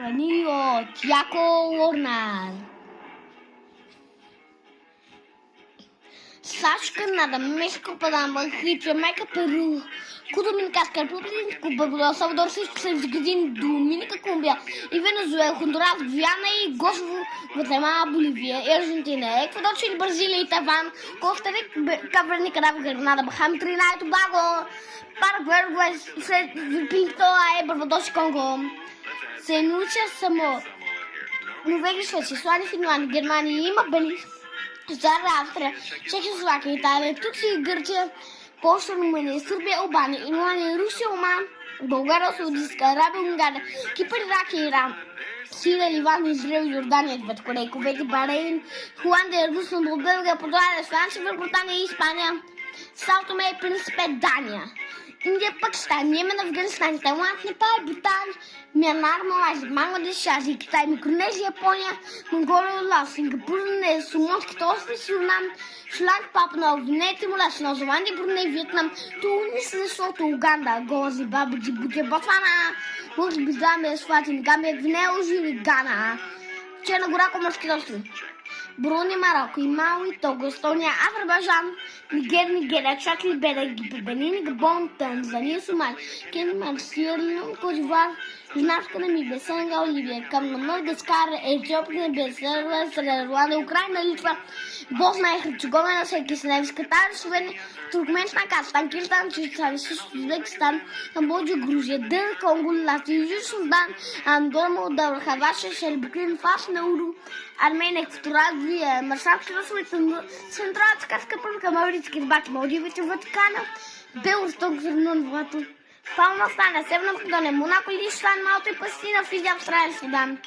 Страни от Яко Лорнар. САЩ, Канада, México, Panamá, Rio, Jamaica, Peru, Dominicana República, Cuba, Salvador, Argentina, Dominica, Colômbia e Venezuela, Honduras, Guiana e Kosovo, Guatemala, Bolívia, Argentina, Equador, Chile, Brasília e Taiwan, Costa Rica, Cabo Verde, Nicarágua, Granada, Bahamas, Trinidad e Tobago, Paraguai, Filipinas, Barbados, Congo, Saint-Lucia, Samoa, Noruega, Suécia, Suécia, Finlândia, Germania e Belize. Țara Австрия, Чехословакия, Италия, Турция, Гърция, Полша, Румъния, Сърбия, Албания, Ирландия, Русия, Оман, България, Саудитска Арабия, Унгария, Кипър, Ирак и Иран, Сирия, Ливан, Израел, Йордания, Двете Корея, Кувейт, Бахрейн, Холандия, Русландия, Белгия, Португалия, Франция, Великобритания и Испания, Сао Томе и Принципе, Дания, Индия, Пакистан, Йемен, Афганистан, Тайланд, Непал, Бутан, Мянмар, Малайзия, Бангладеш, Азия, Китай, Микронезия, Япония, Монголия, Лаос, Сингапур, Соломонските острови, Суринам, Шри-Ланка, Папуа Нова Гвинея, Тимор Лeste, Нова Зеландия, Бруней, Виетнам, Тунис, Лесото, Уганда, Ангола, Зимбабве, Джибути, Ботсвана, Мозамбик, Замбия, Есватини, Гамбия, Гвинея, Алжир и Гана, Черна гора, Коморските острови, Бурунди, Марокко и Мали, Того, Естония, Азербайджан, Нигерия, Чад, Либерия, Египет, Бенин, Габон, Танзания, Сомали, Кения, Мали, Сиера Леоне, Кот д'Ивоар, Южна Африка, Намибия, Сенегал, Ливия, Камерун, Мадагаскар, Етиопия, Беларус, Руанда, Украина, Литва, Босна и Херцеговина, Киселев, Катар, Словения, Туркменстан, Казахстан, Киргизстан, Чечня, Узбекистан, Камбоджа, Грузия, ДР, Конго, Латвия, Южен Судан, Андора, Молдова, Хърватия, Шри, Буркина Фасо, Науру, Армения, Екватория, Маршалските острови, Централната Република, Мавритски, Рибати, Малдивите, Ватикана, Беларус, Палма, Стана, Северна Македония, Монако, Лихтенщайн, Малта и Палестина, Фиджи, Австралия, Судан.